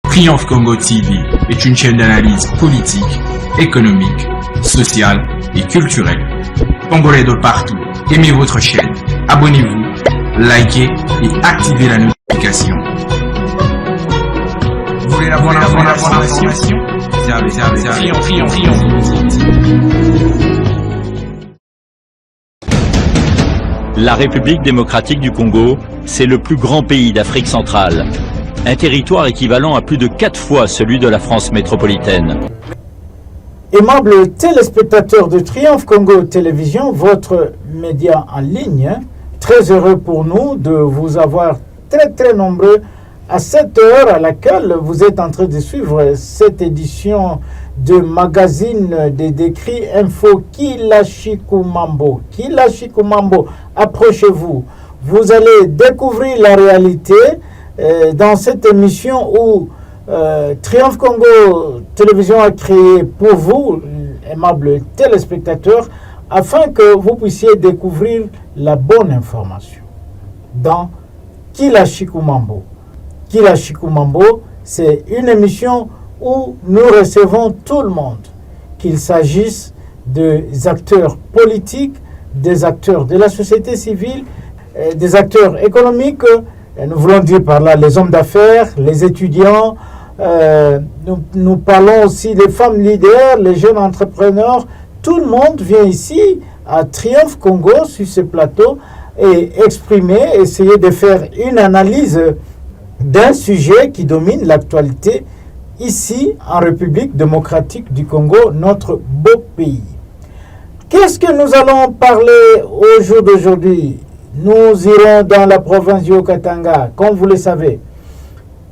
Triomphe Congo TV est une chaîne d'analyse politique, économique, sociale et culturelle. Congolais de partout, aimez votre chaîne, abonnez-vous, likez et activez la notification. Vous voulez la bonne information? Triomphe. La République démocratique du Congo, c'est le plus grand pays d'Afrique centrale. Un territoire équivalent à plus de 4 fois celui de la France métropolitaine. Aimables téléspectateurs de Triomphe Congo Télévision, votre média en ligne, très heureux pour nous de vous avoir très nombreux à cette heure à laquelle vous êtes en train de suivre cette édition de magazine des décrits info Kilashikumambo. Kilashikumambo, approchez-vous. Vous allez découvrir la réalité dans cette émission où Triomphe Congo Télévision a créé pour vous, aimables téléspectateurs, afin que vous puissiez découvrir la bonne information dans Kilashikumambo. Kilashikumambo, c'est une émission où nous recevons tout le monde, qu'il s'agisse des acteurs politiques, des acteurs de la société civile, des acteurs économiques, nous voulons dire par là les hommes d'affaires, les étudiants, nous parlons aussi des femmes leaders, les jeunes entrepreneurs. Tout le monde vient ici à Triomphe Congo sur ce plateau et exprimer, essayer de faire une analyse d'un sujet qui domine l'actualité ici en République démocratique du Congo, notre beau pays. Qu'est-ce que nous allons parler au jour d'aujourd'hui? Nous irons dans la province du Haut-Katanga, comme vous le savez.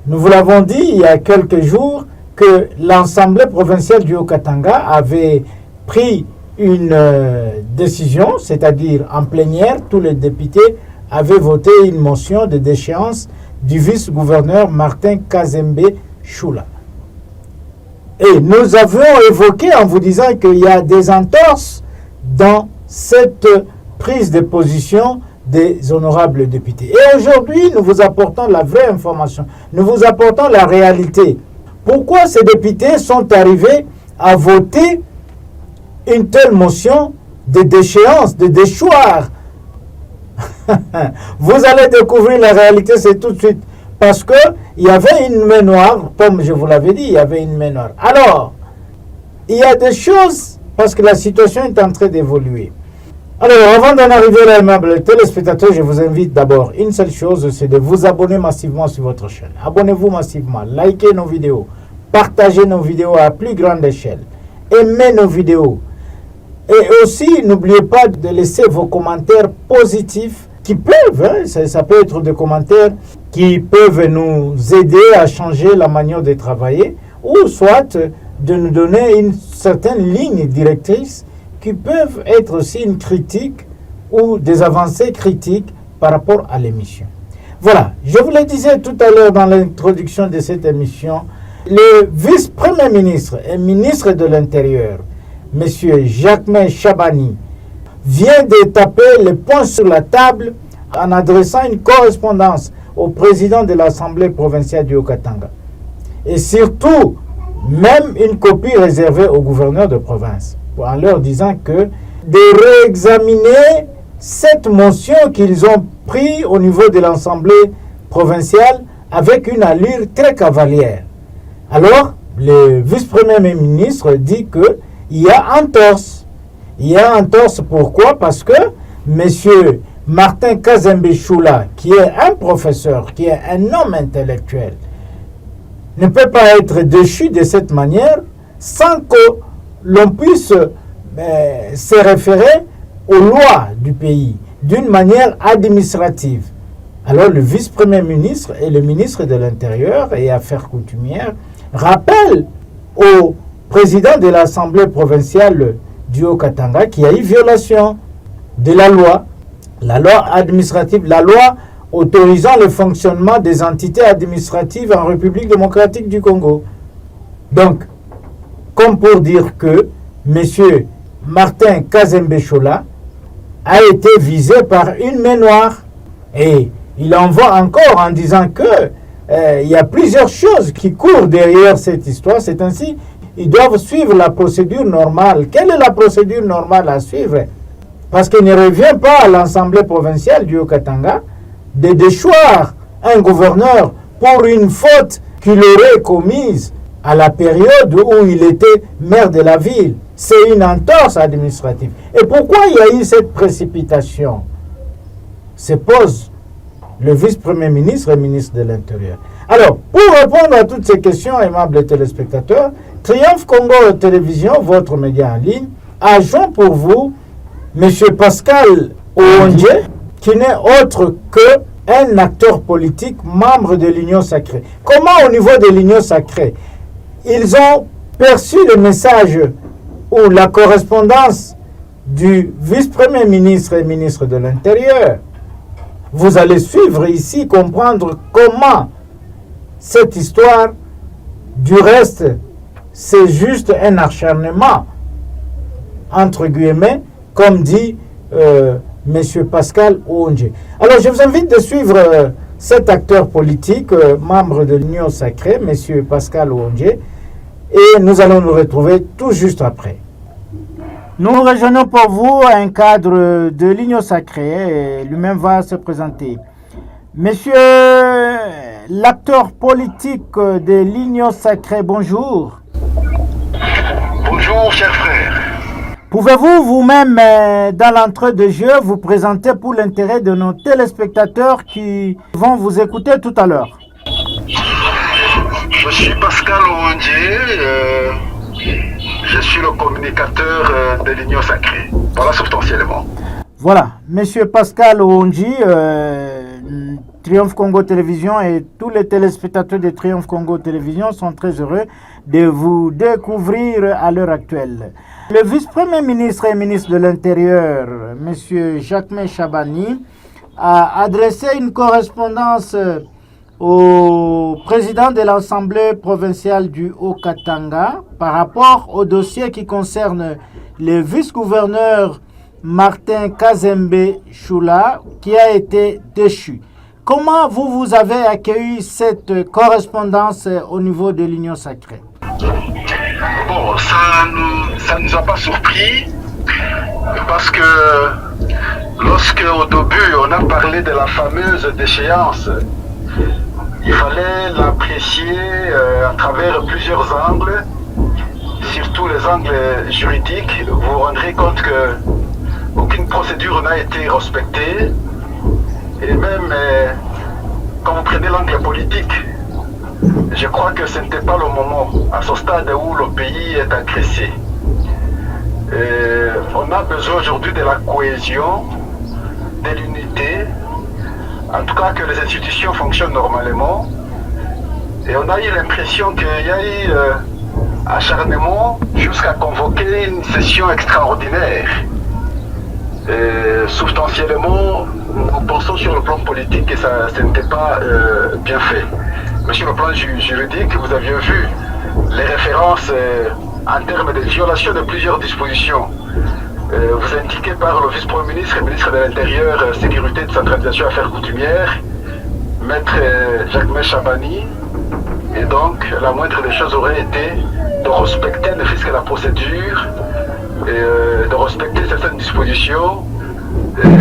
Nous vous l'avons dit il y a quelques jours que l'Assemblée provinciale du Haut-Katanga avait pris une décision, c'est-à-dire en plénière, tous les députés avaient voté une motion de déchéance du vice-gouverneur Martin Kazembe Choula. Et nous avions évoqué en vous disant qu'il y a des entorses dans cette prise de position des honorables députés. Et aujourd'hui, nous vous apportons la vraie information. Nous vous apportons la réalité. Pourquoi ces députés sont arrivés à voter une telle motion de déchéance, de déchoir? Vous allez découvrir la réalité, c'est tout de suite. Parce qu'il y avait une main noire, comme je vous l'avais dit, il y avait une main noire. Alors, il y a des choses, parce que la situation est en train d'évoluer. Alors, avant d'en arriver là, aimables téléspectateurs, je vous invite d'abord, une seule chose, c'est de vous abonner massivement sur votre chaîne. Abonnez-vous massivement, likez nos vidéos, partagez nos vidéos à plus grande échelle, aimez nos vidéos. Et aussi, n'oubliez pas de laisser vos commentaires positifs qui peuvent, ça peut être des commentaires qui peuvent nous aider à changer la manière de travailler, ou soit de nous donner une certaine ligne directrice qui peuvent être aussi une critique ou des avancées critiques par rapport à l'émission. Voilà, je vous le disais tout à l'heure dans l'introduction de cette émission, le vice-premier ministre et ministre de l'Intérieur, M. Jacquemain Chabani, vient de taper le poing sur la table en adressant une correspondance au président de l'Assemblée provinciale du Haut-Katanga. Et surtout, même une copie réservée au gouverneur de province, en leur disant que de réexaminer cette motion qu'ils ont prise au niveau de l'Assemblée provinciale avec une allure très cavalière. Alors, le vice-premier ministre dit que il y a entorse. Il y a entorse pourquoi? Parce que M. Martin Kazembe Choula, qui est un professeur, qui est un homme intellectuel, ne peut pas être déchu de cette manière sans que l'on puisse se référer aux lois du pays d'une manière administrative. Alors le vice-premier ministre et le ministre de l'Intérieur et Affaires coutumières rappellent au président de l'Assemblée provinciale du Haut-Katanga qu'il y a eu violation de la loi administrative, la loi autorisant le fonctionnement des entités administratives en République démocratique du Congo. Donc, comme pour dire que M. Martin Kazembe Choula a été visé par une main noire. Et il envoie encore en disant que il y a plusieurs choses qui courent derrière cette histoire. C'est ainsi, ils doivent suivre la procédure normale. Quelle est la procédure normale à suivre? Parce qu'il ne revient pas à l'Assemblée provinciale du Haut-Katanga de déchoir un gouverneur pour une faute qu'il aurait commise à la période où il était maire de la ville. C'est une entorse administrative. Et pourquoi il y a eu cette précipitation? Se pose le vice-premier ministre et ministre de l'Intérieur. Alors, pour répondre à toutes ces questions, aimables téléspectateurs, Triomphe Congo Télévision, votre média en ligne, a joint pour vous M. Pascal Ouondje, qui n'est autre qu'un acteur politique, membre de l'Union Sacrée. Comment, au niveau de l'Union Sacrée, ils ont perçu le message ou la correspondance du vice-premier ministre et ministre de l'Intérieur? Vous allez suivre ici, comprendre comment cette histoire, du reste, c'est juste un acharnement, entre guillemets, comme dit M. Pascal Ouondje. Alors, je vous invite de suivre cet acteur politique, membre de l'Union Sacrée, M. Pascal Ouondje, et nous allons nous retrouver tout juste après. Nous rejoignons pour vous un cadre de l'Union Sacrée, lui-même va se présenter. Monsieur l'acteur politique de l'Union Sacrée, bonjour. Bonjour, cher frère. Pouvez-vous vous-même, dans l'entrée de jeu, vous présenter pour l'intérêt de nos téléspectateurs qui vont vous écouter tout à l'heure? Je suis Pascal Ouondje, je suis le communicateur de l'Union Sacrée. Voilà substantiellement. Voilà, Monsieur Pascal Ouondje, Triomphe Congo Télévision et tous les téléspectateurs de Triomphe Congo Télévision sont très heureux de vous découvrir à l'heure actuelle. Le vice-premier ministre et ministre de l'Intérieur, M. Jacquemain Chabani, a adressé une correspondance au président de l'Assemblée provinciale du Haut-Katanga par rapport au dossier qui concerne le vice-gouverneur Martin Kazembe Choula qui a été déchu. Comment vous avez accueilli cette correspondance au niveau de l'Union Sacrée? Bon, ça nous a pas surpris parce que lorsque au début on a parlé de la fameuse déchéance, il fallait l'apprécier à travers plusieurs angles, surtout les angles juridiques. Vous vous rendrez compte que aucune procédure n'a été respectée. Et même quand vous prenez l'angle politique, je crois que ce n'était pas le moment, à ce stade où le pays est agressé. On a besoin aujourd'hui de la cohésion, de l'unité, en tout cas que les institutions fonctionnent normalement. Et on a eu l'impression qu'il y a eu acharnement jusqu'à convoquer une session extraordinaire. Substantiellement, nous pensons sur le plan politique que ça n'était pas bien fait. Mais sur le plan juridique, vous aviez vu les références en termes de violation de plusieurs dispositions. Vous indiquez par le vice-premier ministre et ministre de l'Intérieur, Sécurité, Décentralisation, Affaires coutumières, maître Jacquemain Chabani. Et donc, la moindre des choses aurait été de respecter ne fût-ce que la procédure et de respecter certaines dispositions.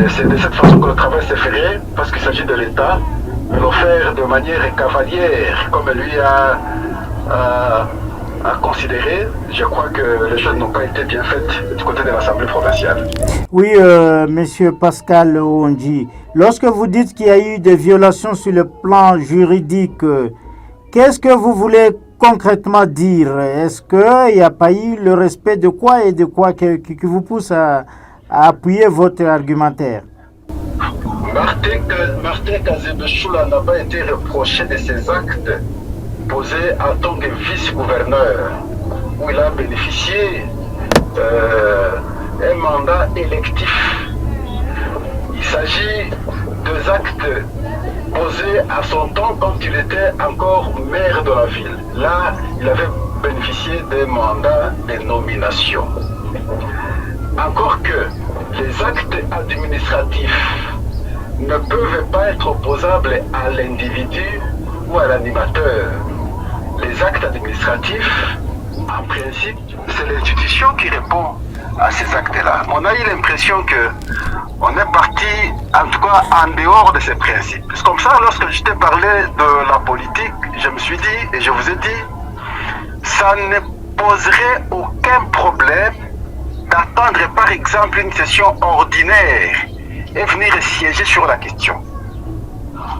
C'est de cette façon que le travail s'est fait, parce qu'il s'agit de l'État, mais le faire de manière cavalière, comme lui a considéré. Je crois que les choses n'ont pas été bien faites du côté de l'Assemblée provinciale. Oui, Monsieur Pascal Ouondje, lorsque vous dites qu'il y a eu des violations sur le plan juridique, qu'est-ce que vous voulez concrètement dire? Est-ce qu'il n'y a pas eu le respect de quoi et de quoi qui vous pousse à appuyer votre argumentaire? Martin Kazembe Choula n'a pas été reproché de ses actes posés en tant que vice-gouverneur, où il a bénéficié un mandat électif. Il s'agit des actes posés à son temps quand il était encore maire de la ville. Là, il avait bénéficié d'un mandat de nomination. Encore que les actes administratifs ne peuvent pas être opposables à l'individu ou à l'animateur. Les actes administratifs, en principe, c'est l'institution qui répond à ces actes-là. On a eu l'impression que on est parti, en tout cas, en dehors de ces principes. C'est comme ça, lorsque je t'ai parlé de la politique, je me suis dit, et je vous ai dit, ça ne poserait aucun problème d'attendre, par exemple, une session ordinaire et venir siéger sur la question.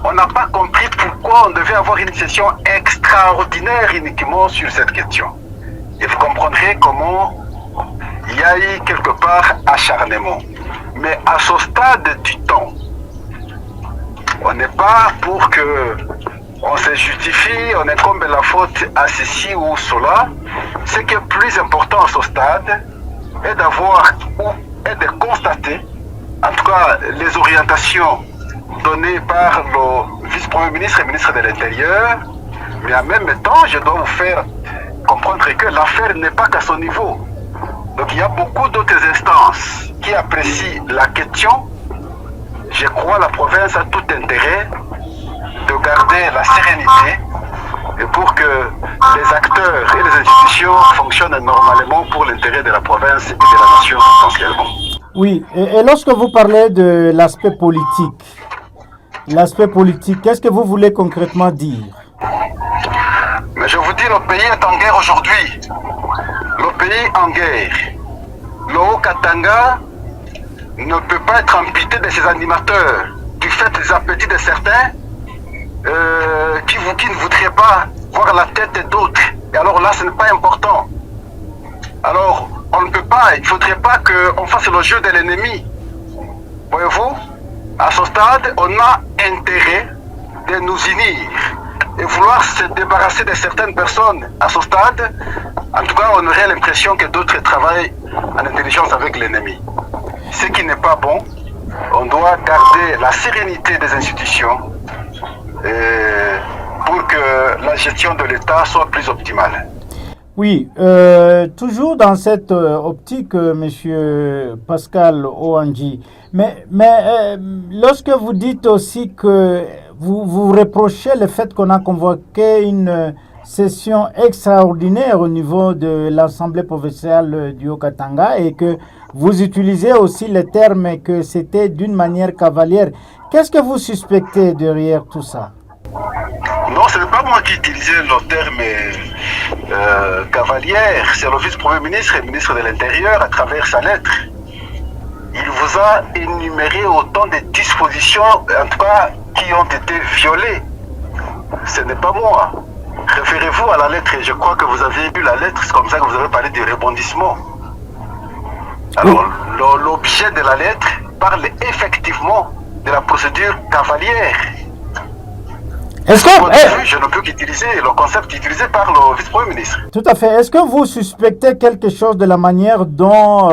On n'a pas compris pourquoi on devait avoir une session extraordinaire uniquement sur cette question. Et vous comprendrez comment il y a eu quelque part acharnement. Mais à ce stade du temps, on n'est pas pour que on se justifie, on incombe la faute à ceci ou cela. Ce qui est plus important à ce stade est d'avoir et de constater, en tout cas, les orientations données par le vice-premier ministre et ministre de l'Intérieur. Mais en même temps, je dois vous faire comprendre que l'affaire n'est pas qu'à son niveau. Donc il y a beaucoup d'autres instances qui apprécient la question. Je crois que la province a tout intérêt de garder la sérénité et pour que les acteurs et les institutions fonctionnent normalement pour l'intérêt de la province et de la nation essentiellement. Oui, et lorsque vous parlez de l'aspect politique, qu'est-ce que vous voulez concrètement dire? Mais je vous dis, le pays est en guerre aujourd'hui. Le pays en guerre. Le Haut-Katanga ne peut pas être amputé de ses animateurs du fait des appétits de certains qui ne voudraient pas voir la tête d'autres. Et alors là, ce n'est pas important. Alors, on ne peut pas, il ne faudrait pas qu'on fasse le jeu de l'ennemi. Voyez-vous, à ce stade, on a intérêt de nous unir et vouloir se débarrasser de certaines personnes. À ce stade, en tout cas, on aurait l'impression que d'autres travaillent en intelligence avec l'ennemi. Ce qui n'est pas bon. On doit garder la sérénité des institutions pour que la gestion de l'État soit plus optimale. Oui, toujours dans cette optique, Monsieur Pascal Oandji, mais lorsque vous dites aussi que vous reprochez le fait qu'on a convoqué une session extraordinaire au niveau de l'Assemblée provinciale du Haut-Katanga et que vous utilisez aussi le terme que c'était d'une manière cavalière, qu'est-ce que vous suspectez derrière tout ça? Non, ce n'est pas moi qui utilisais le terme cavalière, c'est le vice-premier ministre et ministre de l'Intérieur à travers sa lettre. Il vous a énuméré autant de dispositions, en tout cas, qui ont été violées. Ce n'est pas moi. Référez-vous à la lettre, je crois que vous avez lu la lettre, c'est comme ça que vous avez parlé du rebondissement. Alors, l'objet de la lettre parle effectivement de la procédure cavalière. Est-ce que, je ne peux qu'utiliser le concept utilisé par le vice-premier ministre. Tout à fait. Est-ce que vous suspectez quelque chose de la manière dont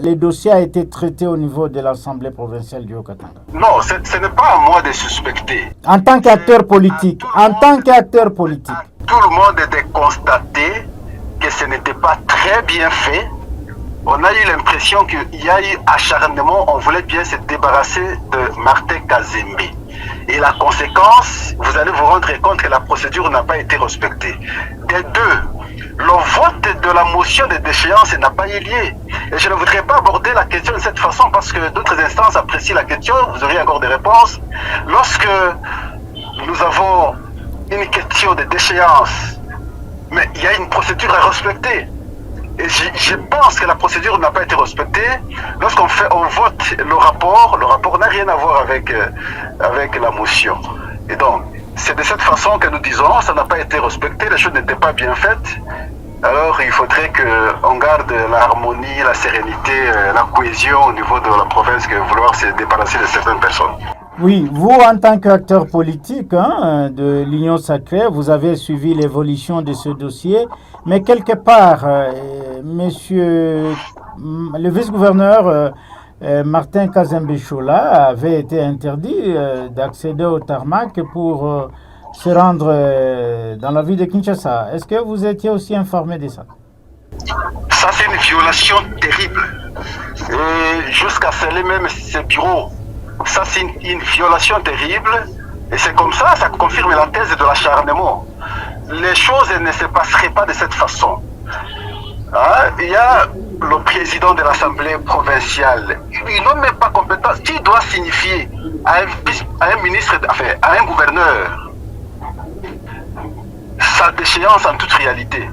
les dossiers ont été traités au niveau de l'Assemblée provinciale du Haut-Katanga? Non, ce n'est pas à moi de suspecter. En tant qu'acteur politique, Tout le monde a de constater que ce n'était pas très bien fait. On a eu l'impression qu'il y a eu acharnement, on voulait bien se débarrasser de Martin Kazembe. Et la conséquence, vous allez vous rendre compte que la procédure n'a pas été respectée. Des deux, le vote de la motion de déchéance n'a pas eu lieu. Et je ne voudrais pas aborder la question de cette façon parce que d'autres instances apprécient la question, vous aurez encore des réponses. Lorsque nous avons une question de déchéance, mais il y a une procédure à respecter. Et je pense que la procédure n'a pas été respectée. Lorsqu'on vote le rapport n'a rien à voir avec la motion. Et donc, c'est de cette façon que nous disons, ça n'a pas été respecté, les choses n'étaient pas bien faites. Alors, il faudrait qu'on garde l'harmonie, la sérénité, la cohésion au niveau de la province que vouloir se débarrasser de certaines personnes. Oui, vous en tant qu'acteur politique de l'Union Sacrée, vous avez suivi l'évolution de ce dossier, mais quelque part, monsieur le vice-gouverneur Martin Kazembe Chola avait été interdit d'accéder au tarmac pour se rendre dans la ville de Kinshasa. Est-ce que vous étiez aussi informé de ça? Ça, c'est une violation terrible. Et jusqu'à sceller même ses bureaux. Ça, c'est une violation terrible. Et c'est comme ça confirme la thèse de l'acharnement. Les choses ne se passeraient pas de cette façon. Hein? Il y a le président de l'Assemblée provinciale. Il n'a même pas compétence. Qui doit signifier à un ministre, enfin, à un gouverneur sa déchéance en toute réalité?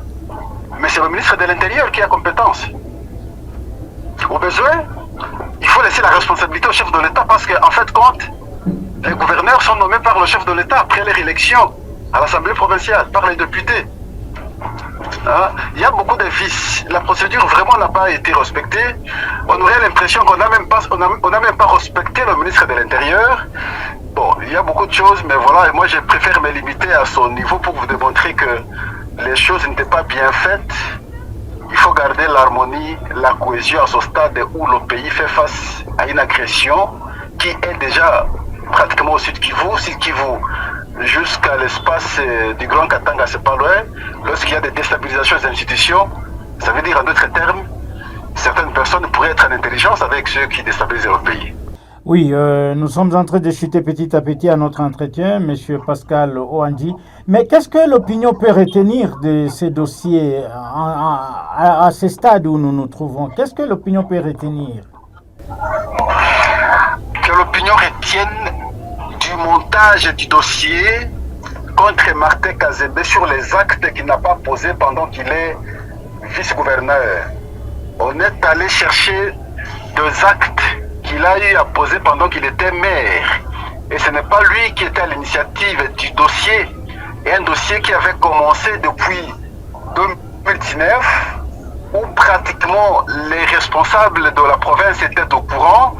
Mais c'est le ministre de l'Intérieur qui a compétence. Au besoin, il faut laisser la responsabilité au chef de l'État parce qu'en fait, les gouverneurs sont nommés par le chef de l'État après leur élection à l'Assemblée provinciale, par les députés. Hein? Il y a beaucoup de vices. La procédure vraiment n'a pas été respectée. On aurait l'impression qu'on n'a même pas respecté le ministre de l'Intérieur. Bon, il y a beaucoup de choses, mais voilà, et moi je préfère me limiter à son niveau pour vous démontrer que les choses n'étaient pas bien faites. Il faut garder l'harmonie, la cohésion à ce stade où le pays fait face à une agression qui est déjà pratiquement au sud Kivu, jusqu'à l'espace du Grand Katanga, c'est pas loin. Lorsqu'il y a des déstabilisations des institutions, ça veut dire en d'autres termes, certaines personnes pourraient être en intelligence avec ceux qui déstabilisent le pays. Oui, nous sommes en train de chuter petit à petit à notre entretien, M. Pascal Ouandji. Mais qu'est-ce que l'opinion peut retenir de ces dossiers à ce stade où nous nous trouvons? Qu'est-ce que l'opinion peut retenir? Que l'opinion retienne du montage du dossier contre Martin Kazembe sur les actes qu'il n'a pas posés pendant qu'il est vice-gouverneur. On est allé chercher deux actes qu'il a eu à poser pendant qu'il était maire. Et ce n'est pas lui qui était à l'initiative du dossier. Et un dossier qui avait commencé depuis 2019, où pratiquement les responsables de la province étaient au courant.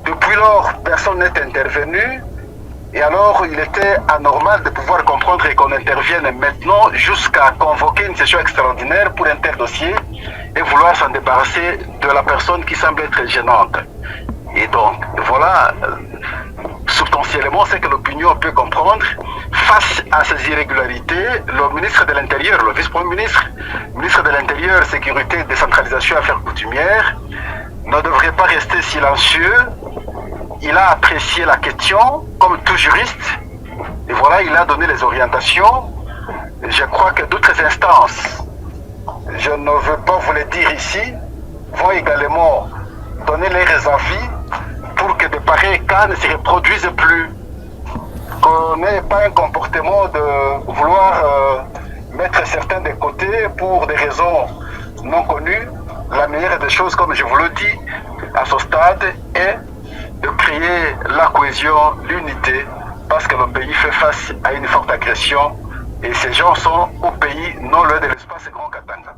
Depuis lors, personne n'est intervenu. Et alors, il était anormal de pouvoir comprendre qu'on intervienne maintenant jusqu'à convoquer une session extraordinaire pour un tel dossier et vouloir s'en débarrasser de la personne qui semble être gênante. Et donc, voilà, substantiellement, c'est que l'opinion peut comprendre. Face à ces irrégularités, le ministre de l'Intérieur, le vice-premier ministre, ministre de l'Intérieur, Sécurité, Décentralisation, Affaires coutumières, ne devrait pas rester silencieux. Il a apprécié la question, comme tout juriste, et voilà, il a donné les orientations. Je crois que d'autres instances, je ne veux pas vous le dire ici, vont également donner leurs avis pour que de pareils cas ne se reproduisent plus. Qu'on n'ait pas un comportement de vouloir mettre certains de côté pour des raisons non connues. La meilleure des choses, comme je vous le dis, à ce stade, est de créer la cohésion, l'unité, parce que le pays fait face à une forte agression et ces gens sont au pays, non loin de l'espace Grand Katanga.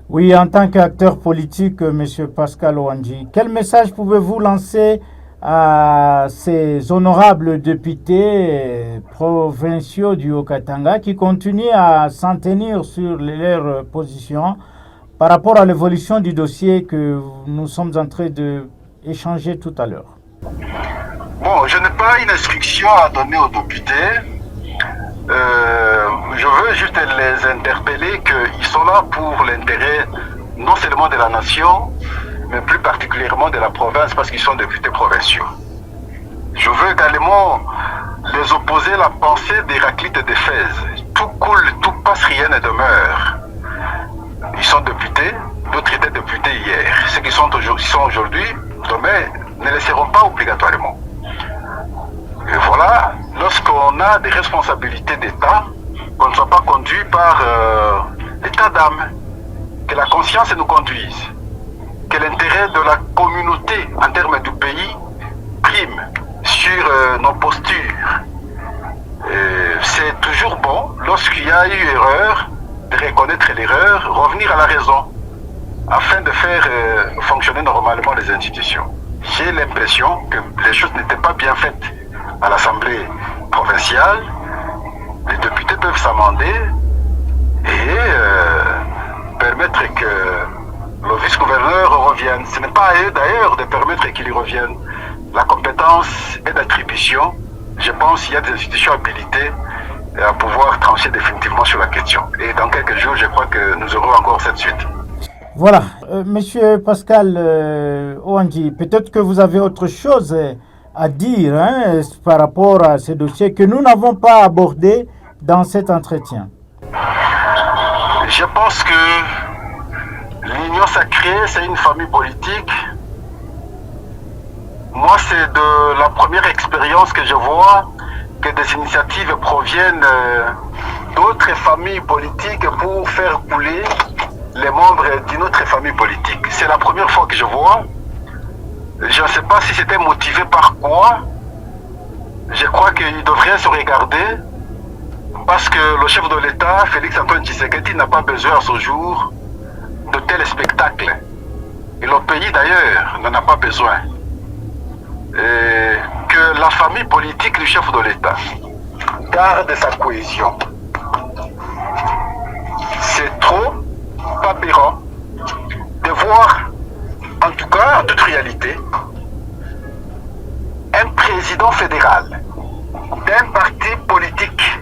Oui, en tant qu'acteur politique, M. Pascal Ouandji, quel message pouvez-vous lancer à ces honorables députés provinciaux du Haut-Katanga qui continuent à s'en tenir sur leurs positions par rapport à l'évolution du dossier que nous sommes en train d'échanger tout à l'heure? Bon, je n'ai pas une instruction à donner aux députés. Je veux juste les interpeller qu'ils sont là pour l'intérêt non seulement de la nation, mais plus particulièrement de la province parce qu'ils sont députés provinciaux. Je veux également les opposer la pensée d'Héraclite d'Éphèse. Tout coule, tout passe, rien ne demeure. Ils sont députés, d'autres étaient députés hier. Ceux qui sont aujourd'hui, demain, ne le seront pas obligatoirement. Et voilà, lorsqu'on a des responsabilités d'État, qu'on ne soit pas conduit par l'état d'âme, que la conscience nous conduise, que l'intérêt de la communauté en termes du pays prime sur nos postures. C'est toujours bon, lorsqu'il y a eu erreur, de reconnaître l'erreur, revenir à la raison, afin de faire fonctionner normalement les institutions. J'ai l'impression que les choses n'étaient pas bien faites à l'Assemblée provinciale. Les députés peuvent s'amender et permettre que le vice-gouverneur revienne. Ce n'est pas à eux d'ailleurs de permettre qu'il y revienne. La compétence est d'attribution. Je pense qu'il y a des institutions habilitées à pouvoir trancher définitivement sur la question. Et dans quelques jours, je crois que nous aurons encore cette suite. Voilà. Monsieur Pascal Ouandji, peut-être que vous avez autre chose à dire par rapport à ces dossiers que nous n'avons pas abordés dans cet entretien? Je pense que l'Union sacrée, c'est une famille politique. Moi, c'est de la première expérience que je vois que des initiatives proviennent d'autres familles politiques pour faire couler les membres d'une autre famille politique. C'est la première fois que je vois. Je ne sais pas si c'était motivé par quoi. Je crois qu'il devrait se regarder parce que le chef de l'État, Félix Antoine Tshisekedi, n'a pas besoin à ce jour de tels spectacles. Et le pays d'ailleurs n'en a pas besoin. Et que la famille politique du chef de l'État garde sa cohésion. C'est trop aberrant de voir, en tout cas, en toute réalité, un président fédéral d'un parti politique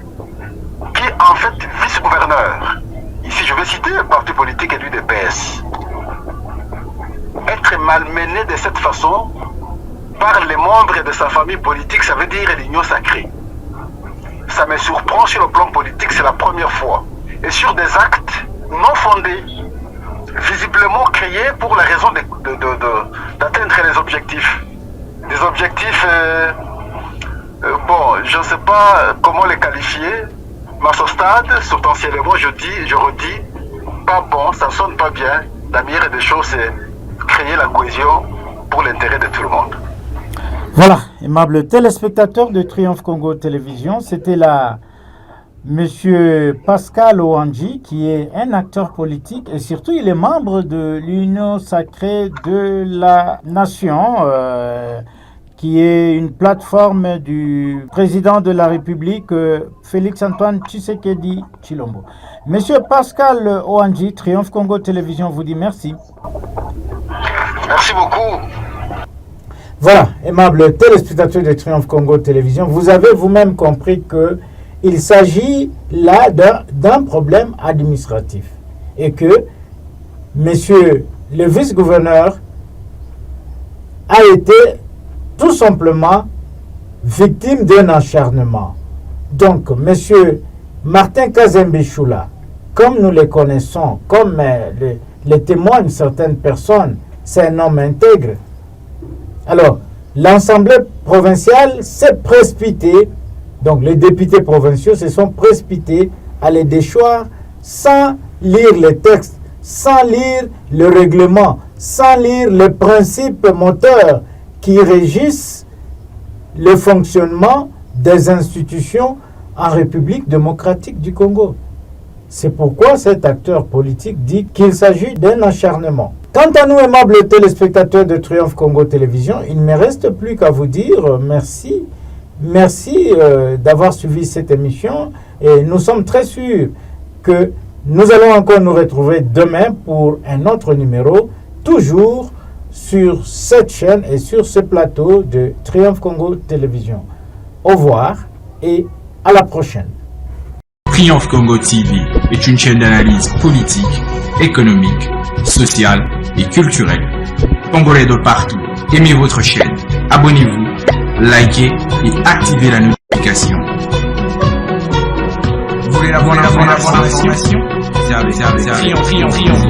qui est en fait vice-gouverneur. Ici, je vais citer un parti politique élu de PS. Être malmené de cette façon par les membres de sa famille politique, ça veut dire l'union sacrée. Ça me surprend sur le plan politique, c'est la première fois. Et sur des actes non fondés, visiblement créés pour la raison d'atteindre les objectifs. Des objectifs, bon, je ne sais pas comment les qualifier, mais à ce stade, substantiellement, je redis, pas bon, ça ne sonne pas bien. La meilleure des choses, c'est créer la cohésion pour l'intérêt de tout le monde. Voilà, aimables téléspectateurs de Triomphe Congo Télévision, c'était là Monsieur Pascal Oandji, qui est un acteur politique et surtout il est membre de l'Union sacrée de la nation, qui est une plateforme du président de la République, Félix Antoine Tshisekedi Tshilombo. Monsieur Pascal Oandji, Triomphe Congo Télévision vous dit merci. Merci beaucoup. Voilà, aimables téléspectateurs de Triomphe Congo Télévision, vous avez vous-même compris qu'il s'agit là d'un problème administratif et que monsieur le vice-gouverneur a été tout simplement victime d'un acharnement. Donc, monsieur Martin Kazembe-Choula, comme nous le connaissons, comme les témoignent certaines personnes, c'est un homme intègre. Alors, l'Assemblée provinciale s'est précipitée, donc les députés provinciaux se sont précipités à les déchoir sans lire les textes, sans lire le règlement, sans lire les principes moteurs qui régissent le fonctionnement des institutions en République démocratique du Congo. C'est pourquoi cet acteur politique dit qu'il s'agit d'un acharnement. Quant à nous, aimables téléspectateurs de Triomphe Congo Télévision, il ne me reste plus qu'à vous dire merci. Merci d'avoir suivi cette émission et nous sommes très sûrs que nous allons encore nous retrouver demain pour un autre numéro, toujours sur cette chaîne et sur ce plateau de Triomphe Congo Télévision. Au revoir et à la prochaine. Triomphe Congo TV est une chaîne d'analyse politique, économique, sociale et culturelle. Congolais de partout, aimez votre chaîne, abonnez-vous, likez et activez la notification. Vous voulez la bonne information? Triomphe.